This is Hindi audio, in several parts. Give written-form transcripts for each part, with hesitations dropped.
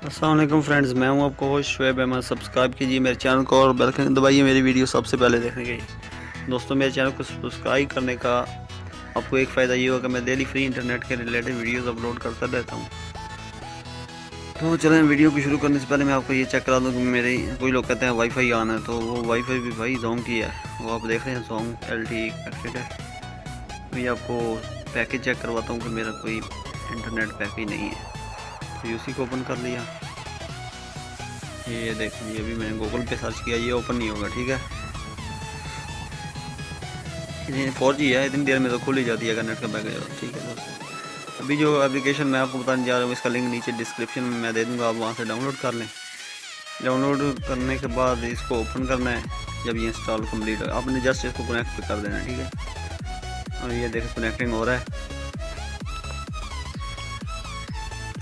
अस्सलाम वालेकुम फ्रेंड्स, मैं हूं आपको होस्ट शुएब अहमद। सब्सक्राइब कीजिए मेरे चैनल को और बेल आइकन दबाइए मेरी वीडियो सबसे पहले देखने के लिए। दोस्तों, मेरे चैनल को सब्सक्राइब करने का आपको एक फ़ायदा ये होगा कि मैं डेली फ्री इंटरनेट के रिलेटेड वीडियोस अपलोड करता रहता हूं। तो चलें, वीडियो को शुरू करने से पहले मैं आपको ये चेक करा दूँ कि मेरे कोई लोग कहते हैं वाईफाई ऑन है, तो वो वाईफाई भी भाई जोंग की है। वो आप देख रहे हैं जोंग LTE कनेक्टेड है। अभी आपको पैकेज चेक करवाता हूँ कि मेरा कोई इंटरनेट पैकेज नहीं है। तो उसी को ओपन कर लिया। ये देख लीजिए, अभी मैंने गूगल पे सर्च किया, ये ओपन नहीं होगा। ठीक है, ये 4G है, इतनी देर में तो खुल ही जाती है अगर नेट का पैकेज। ठीक है दोस्तों, अभी जो एप्लीकेशन मैं आपको बताने जा रहा हूँ इसका लिंक नीचे डिस्क्रिप्शन में मैं दे दूँगा, आप वहाँ से डाउनलोड कर लें। डाउनलोड करने के बाद इसको ओपन करना है। जब ये इंस्टॉल कम्प्लीट हो आपने जस्ट इसको कनेक्ट कर देना है। ठीक है, और ये देखो कनेक्टिंग हो रहा है।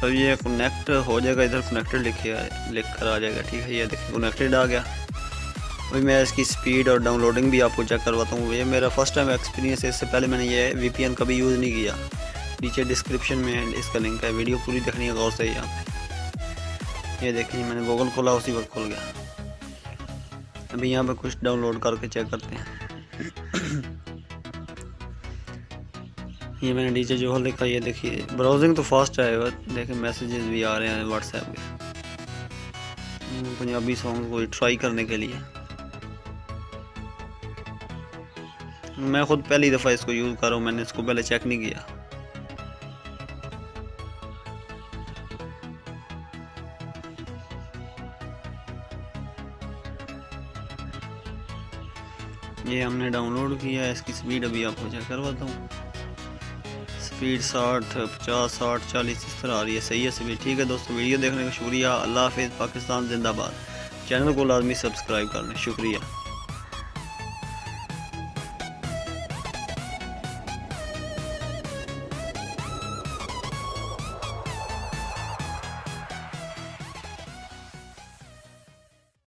तब ये कनेक्ट हो जाएगा, इधर कनेक्टेड लिख कर आ जाएगा। ठीक है, ये देखिए कनेक्टेड आ गया। अभी मैं इसकी स्पीड और डाउनलोडिंग भी आपको चेक करवाता हूँ। ये मेरा फर्स्ट टाइम एक्सपीरियंस है, इससे पहले मैंने ये VPN कभी यूज़ नहीं किया। नीचे डिस्क्रिप्शन में इसका लिंक है, वीडियो पूरी देखनी है गौर से। यहाँ पे ये देखिए मैंने गूगल खोला, उसी वक्त खुल गया। अभी यहाँ पे कुछ डाउनलोड करके चेक करते हैं। ये मैंने नीचे जो लिखा, ये देखिए ब्राउजिंग तो फास्ट है। देखिए मैसेजेस भी आ रहे हैं व्हाट्सएप के, पंजाबी सॉन्ग को ट्राई करने के लिए। मैं खुद पहली दफ़ा इसको यूज़ कर रहा हूँ, मैंने इसको पहले चेक नहीं किया। ये हमने डाउनलोड किया है। इसकी स्पीड अभी आपको चेक करवाता हूँ। स्पीड 60, 50, 60, 40 इस तरह आ रही है। सही है स्पीड। ठीक है दोस्तों, वीडियो देखने का शुक्रिया। अल्लाह हाफिज़। पाकिस्तान जिंदाबाद। चैनल को लाजमी सब्सक्राइब कर लें। शुक्रिया।